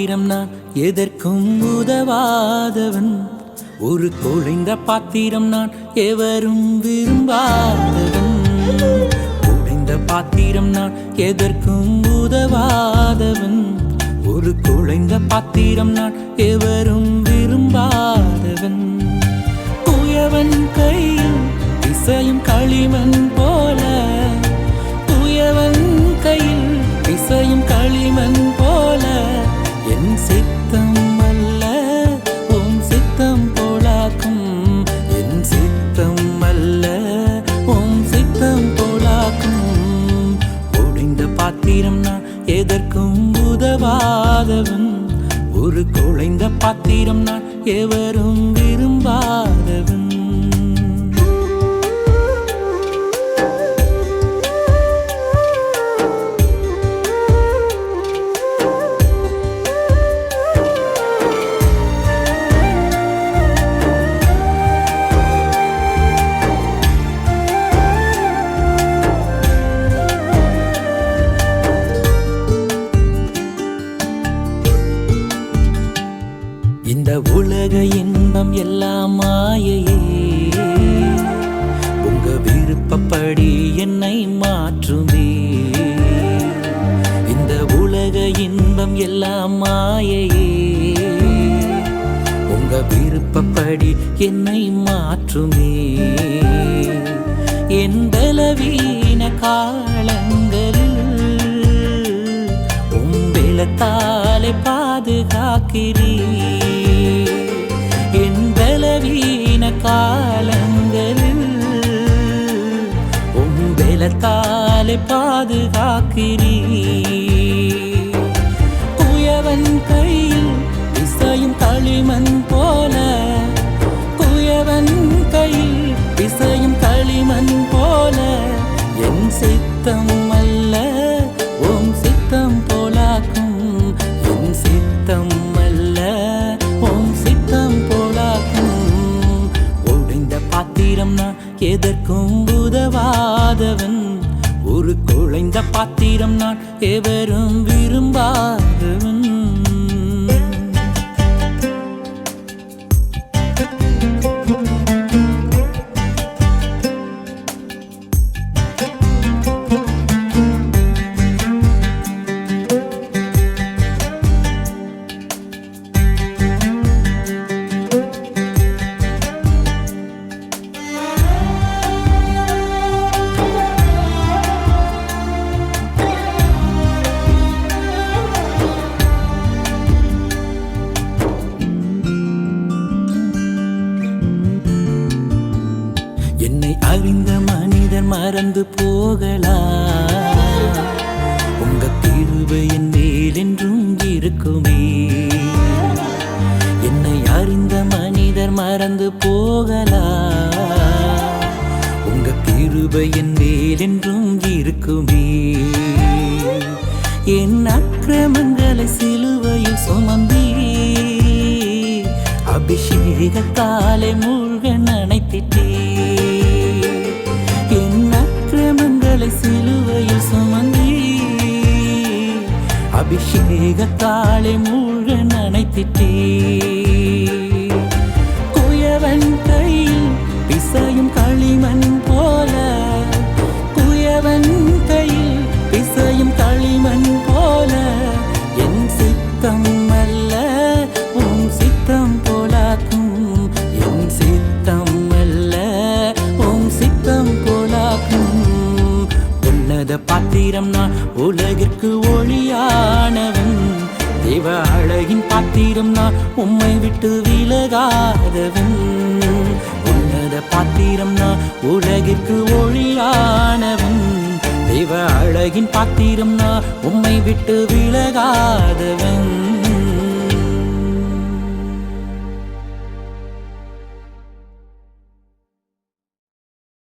பாத்திரம் நான் எதற்கும் உதவாதவன். ஒரு குழைந்த பாத்திரம் நான் எவரும் விரும்பாதவன். குழைந்த பாத்திரம் நான் எதற்கும் உதவாதவன். ஒரு குழைந்த பாத்திரம் நான் எவரும் விரும்பாதவன். குயவன் கையில் இசையும் களிமண் போல, குயவன் கையில் இசையும் களிமண் போல, என் சித்தம் அல்ல உன் சித்தம் போலாக்கும். என் சித்தம் அல்ல உன் சித்தம் போலாக்கும். உடைந்த பாத்திரம் நான் எதற்கும் உதவாதவன். ஒரு குழைந்த பாத்திரம் நான் எவரும் விரும்பாதவன். இந்த உலக இன்பம் எல்லாம் மாயையே, உங்க விருப்பப்படி என்னை மாற்றுமே. இந்த உலக இன்பம் எல்லாம் மாயையே, உங்க விருப்பப்படி என்னை மாற்றுமே. என் பலவீன காலங்களில் உம்பெலத்தாலே பாதுகாக்கிறீ. என் பலவீன காலங்களில் உம்பெலத்தாலே பாதுகாக்கிறீ. குயவன் கையில் இசையும் களிமண் போல, குயவன் கையில் இசையும் களிமண் போல, என் சித்தம் அல்ல உன் சித்தம் போலாக்கும். என் சித்தம் அல்ல உன் சித்தம் போலாக்கும். உடைந்த பாத்திரம் நான் எதற்கும் உதவாதவன். ஒரு குழைந்த பாத்திரம் நான் எவரும் விரும்பாதவன். என்னை அறிந்த மனிதர் மறந்து போகலாம், உங்க கிருபை என் மேல் என்றும் இருக்குமே. என்னை அறிந்த மனிதர் மறந்து போகலாம், உங்க கிருபை என் மேல் என்றும் இருக்குமே. என் அக்கிரமங்களை சிலுவையில் சுமந்தீ, அபிஷேகத்தாலே மூழ்க நனைத்திட்டே. என் அக்கிரமங்களை சிலுவையில் சுமந்தீ, அபிஷேகத்தாலே மூழ்க நனைத்திட்டே. குயவன் கையில் பிசையும் களிமண் போல, குயவன் கையில் பிசையும் களிமண் போல, என் சித்தம் அல்ல உன் சித்தம் போலாக்கும். என் சித்தம் அல்ல உன் சித்தம் போலாக்கும். உன்னத பாத்திரம் நான் உலகிற்கு ஒளியானவன். தேவ அழகின் பாத்திரம் நான் உம்மை விட்டு விலகாதவன். உன்னத பாத்திரம் நான் உலகிற்கு ஒளியானவன். தேவ அழகின் பாத்திரம் நான் உம்மை விட்டு விலகாதவன்.